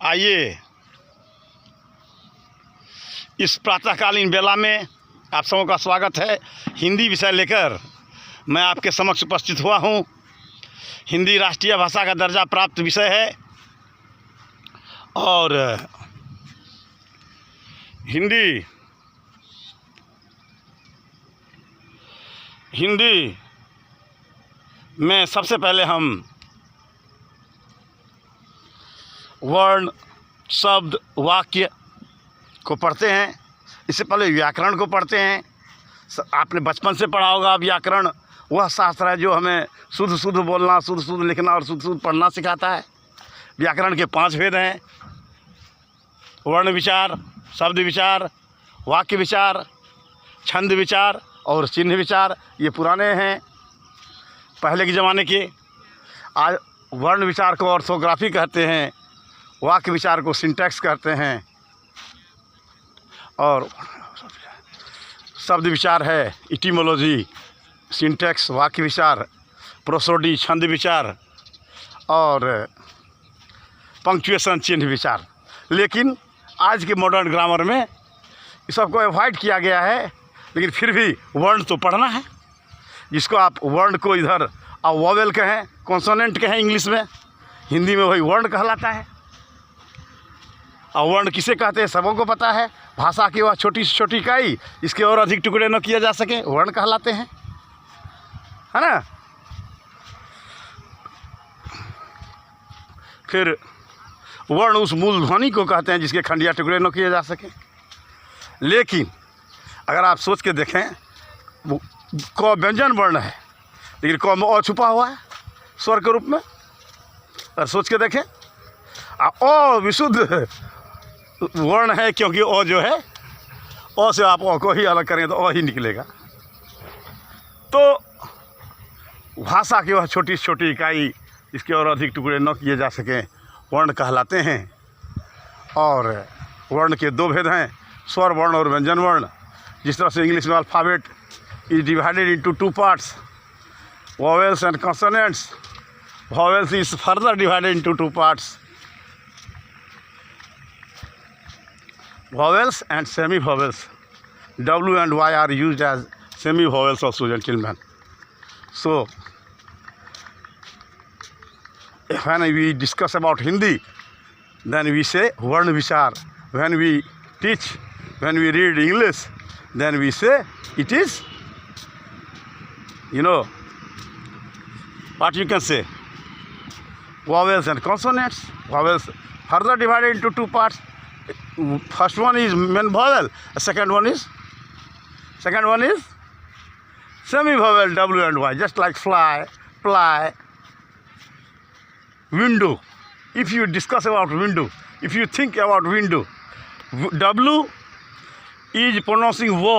आइए इस प्रातःकालीन बेला में आप सबों का स्वागत है। हिंदी विषय लेकर मैं आपके समक्ष उपस्थित हुआ हूँ। हिंदी राष्ट्रीय भाषा का दर्जा प्राप्त विषय है और हिंदी में सबसे पहले हम वर्ण, शब्द, वाक्य को पढ़ते हैं। इससे पहले व्याकरण को पढ़ते हैं। आपने बचपन से पढ़ा होगा व्याकरण। वह शास्त्र है जो हमें शुद्ध शुद्ध बोलना, शुद्ध शुद्ध लिखना और शुद्ध शुद्ध पढ़ना सिखाता है। व्याकरण के 5 भेद हैं: वर्ण विचार, शब्द विचार, वाक्य विचार, छंद विचार और चिन्ह विचार। ये पुराने हैं, पहले के ज़माने के। आज वर्ण विचार को ऑर्थोग्राफी कहते हैं, वाक्य विचार को सिंटैक्स कहते हैं और शब्द विचार है इटिमोलॉजी, सिंटैक्स, वाक्य विचार, प्रोसोडी, छंद विचार और पंक्चुएशन, चिन्ह विचार। लेकिन आज के मॉडर्न ग्रामर में इस सबको अवॉइड किया गया है, लेकिन फिर भी वर्ण तो पढ़ना है। जिसको आप वर्ण को इधर आप वोवेल कहें, कॉन्सोनेंट कहें इंग्लिश में, हिंदी में वही वर्ण कहलाता है। और वर्ण किसे कहते हैं सबों को पता है। भाषा की वह छोटी से छोटी इकाई, इसके और अधिक टुकड़े न किए जा सके, वर्ण कहलाते हैं, है ना। फिर वर्ण उस मूल ध्वनि को कहते हैं जिसके खंडिया टुकड़े न किए जा सके। लेकिन अगर आप सोच के देखें, क व्यंजन वर्ण है, लेकिन क में अ छुपा हुआ है स्वर के रूप में। अगर सोच के देखें, अ विशुद्ध वर्ण है, क्योंकि अ जो है, अ से आप अ को ही अलग करेंगे तो अ ही निकलेगा। तो भाषा की वह छोटी से छोटी इकाई, इसके और अधिक टुकड़े न किए जा सकें, वर्ण कहलाते हैं। और वर्ण के 2 भेद हैं, स्वर वर्ण और व्यंजन वर्ण। जिस तरह से इंग्लिश में alphabet is divided into 2 parts, vowels and consonants. Vowels is further divided into 2 parts, vowels and semi-vowels. W and Y are used as semi-vowels also, gentlemen. So, when we discuss about Hindi, then we say Varn Vichar. When we teach, when we read English, then we say it is, what you can say, vowels and consonants. Vowels further divided into 2 parts. First one is main vowel, second one is semi vowel, W and Y, just like fly, fly, window. If you discuss about window, if you think about window, W is pronouncing wo,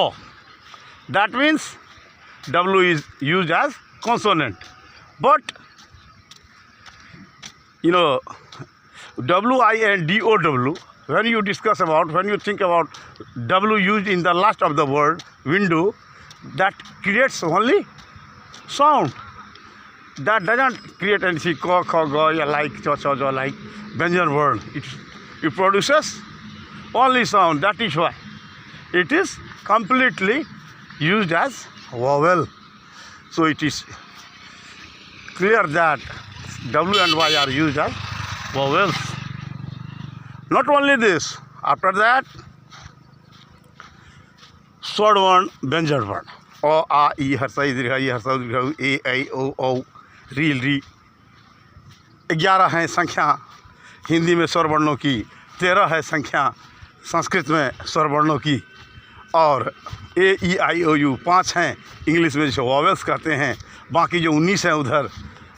that means W is used as consonant. But W-I-N-D-O-W, when you discuss about, when you think about W used in the last of the word, window, that creates only sound. That doesn't create anything, ko, kho, go, ya, like, cho, cho, jo, like, Benjamin word. It produces only sound. That is why it is completely used as vowel. So it is clear that W and Y are used as vowels. Not only this, after that, स्वर वर्ण, व्यंजन वर्ण, अ, आ, ई, हर्षा, दीर्घ, ई, हर्षा, दीर्घ, ए, ऐ, ओ, औ, री, री। 11 है संख्या हिंदी में स्वर वर्णों की, 13 है संख्या संस्कृत में स्वर वर्णों की, और ए, ई, आई, ओ, यू 5 हैं इंग्लिश में जिसे वॉवेल्स कहते हैं। बाकी जो 19 हैं उधर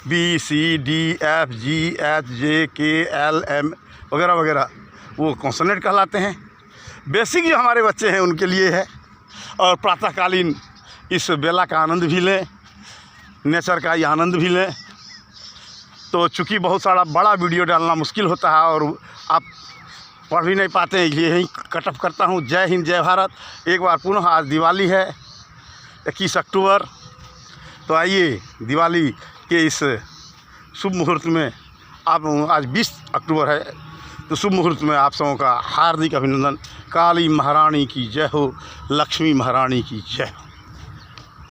बी, सी, डी, एफ, जी, एच, जे, के, एल, एम वगैरह वगैरह, वो कॉन्सोनेंट कहलाते हैं। बेसिक जो हमारे बच्चे हैं उनके लिए है। और प्रातःकालीन इस बेला का आनंद भी लें, नेचर का ये आनंद भी लें। तो चूँकि बहुत सारा बड़ा वीडियो डालना मुश्किल होता है और आप पढ़ भी नहीं पाते हैं, यही कटअप करता हूँ। जय हिंद, जय भारत। एक बार पुनः आज दिवाली है, 21 अक्टूबर। तो आइए दिवाली के इस शुभ मुहूर्त में, आप आज 20 अक्टूबर है, तो शुभ मुहूर्त में आप सबों का हार्दिक अभिनंदन। काली महारानी की जय हो, लक्ष्मी महारानी की जय हो।